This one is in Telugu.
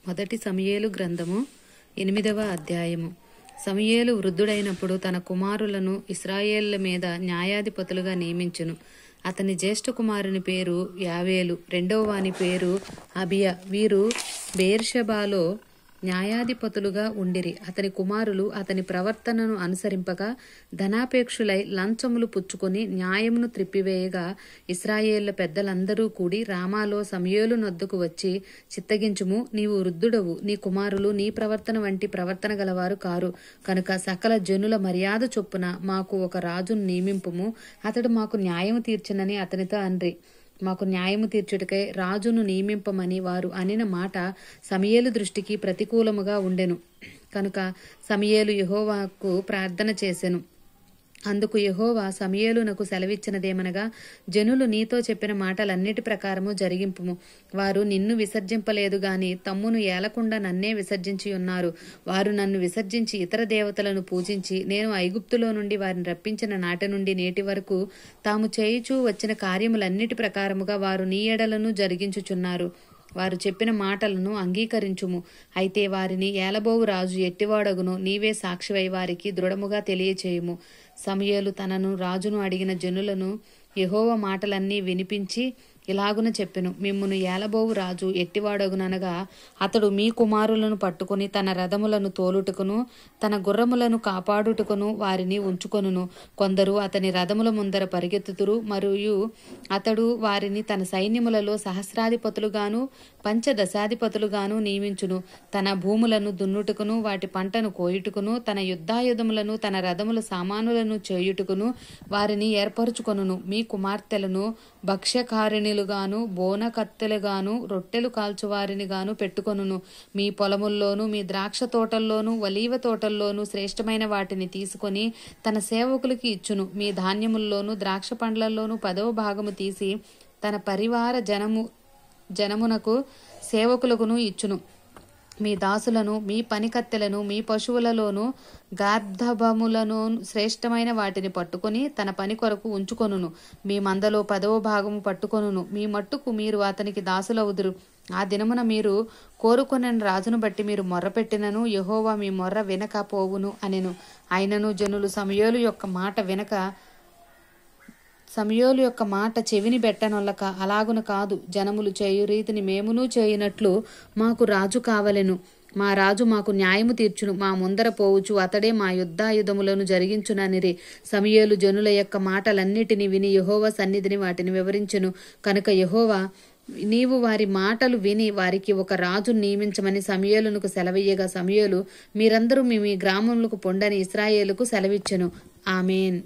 మొదటి సమూయేలు గ్రంథము 8వ అధ్యాయము. సమూయేలు వృద్ధుడైనప్పుడు తన కుమారులను ఇశ్రాయేళ్ల మీద న్యాయాధిపతులుగా నియమించును. అతని జ్యేష్ఠ కుమారుని పేరు యావేలు, రెండవ వాని పేరు అబియా. వీరు బెయేర్షెబాలో న్యాయాధిపతులుగా ఉండిరి. అతని కుమారులు అతని ప్రవర్తనను అనుసరింపగా ధనాపేక్షులై లంచములు పుచ్చుకొని న్యాయమును త్రిప్పివేయగా ఇశ్రాయేళ్ల పెద్దలందరూ కూడి రామాలో సమూయేలు నొద్దకు వచ్చి, చిత్తగించుము, నీవు వృద్ధుడవు, నీ కుమారులు నీ ప్రవర్తన వంటి ప్రవర్తన గలవారు కారు కనుక సకల జనుల మర్యాద చొప్పున మాకు ఒక రాజును నియమింపుము, అతడు మాకు న్యాయము తీర్చునని అతనితో అన్రి. మాకు న్యాయము తీర్చుటకై రాజును నియమింపమని వారు అనిన మాట సమూయేలు దృష్టికి ప్రతికూలముగా ఉండెను. కనుక సమూయేలు యెహోవాకు ప్రార్థన చేసెను. అందుకు యెహోవా సమూయేలునకు సెలవిచ్చినదేమనగా, జనులు నీతో చెప్పిన మాటలన్నిటి ప్రకారము జరిగింపుము. వారు నిన్ను విసర్జింపలేదు గాని తమ్మును ఏలకుండా నన్నే విసర్జించి ఉన్నారు. వారు నన్ను విసర్జించి ఇతర దేవతలను పూజించి నేను ఐగుప్తులో నుండి వారిని రప్పించిన నాటి నుండి నేటి వరకు తాము చేయుచూ వచ్చిన కార్యములన్నిటి ప్రకారముగా వారు నీ ఎడలను జరిగించుచున్నారు. వారు చెప్పిన మాటలను అంగీకరించుము. అయితే వారిని ఏలబోవు రాజు ఎట్టివాడగునో నీవే సాక్షివై వారికి దృఢముగా తెలియచేయుము. సమూయేలు తనను రాజును అడిగిన జనులను యెహోవా మాటలన్నీ వినిపించి ఇలాగున చెప్పెను. మిమ్మును ఏలబోవు రాజు ఎట్టివాడగుననగా, అతడు మీ కుమారులను పట్టుకుని తన రథములను తోలుటకును తన గుర్రములను కాపాడుటకును వారిని ఉంచుకొనును. కొందరు అతని రథముల ముందర పరిగెత్తుతురు, మరియు అతడు వారిని తన సైన్యములలో సహస్రాధిపతులుగాను పంచదశాధిపతులుగాను నియమించును. తన భూములను దున్నుటకును వాటి పంటను కోయుటకును తన యుద్ధాయుధములను తన రథముల సామానులను చేయుటకును వారిని ఏర్పరచుకొనును. మీ కుమార్తెలను భక్ష్యకారిణులుగాను బోనకత్తెలుగాను రొట్టెలు కాల్చువారిని గాను పెట్టుకొనును. మీ పొలముల్లోను మీ ద్రాక్ష తోటల్లోను ఒలీవ తోటల్లోను శ్రేష్టమైన వాటిని తీసుకొని తన సేవకులకి ఇచ్చును. మీ ధాన్యముల్లోను ద్రాక్ష పండ్లల్లోను 10వ భాగము తీసి తన పరివార జనమునకు సేవకులకును ఇచ్చును. మీ దాసులను మీ పనికత్తెలను మీ పశువులలోను గార్ధబములను శ్రేష్టమైన వాటిని పట్టుకొని తన పని కొరకు ఉంచుకొనును. మీ మందలో 10వ భాగము పట్టుకొనును. మీ మట్టుకు మీరు అతనికి దాసులవుదురు. ఆ దినమున మీరు కోరుకొనిన రాజును బట్టి మీరు మొర్రపెట్టినను యెహోవా మీ మొర్ర వినక పోవును అనెను. అయినను జనులు సమూయేలు యొక్క మాట చెవిని బెట్టనొల్లక, అలాగున కాదు, జనములు చేయు రీతిని మేమును చేయునట్లు మాకు రాజు కావలెను. మా రాజు మాకు న్యాయము తీర్చును. మా ముందర పోవుచు అతడే మా యుద్ధాయుధములను జరిగించుననిరి. సమూయేలు జనుల యొక్క మాటలన్నిటిని విని యెహోవా సన్నిధిని వాటిని వివరించెను. కనుక యెహోవా, నీవు వారి మాటలు విని వారికి ఒక రాజును నియమించమని సమూయేలునకు సెలవీయగా, సమూయేలు, మీరందరూ మీ గ్రామములకు పొండని ఇశ్రాయేలుకు సెలవిచ్చెను. ఆమేన్.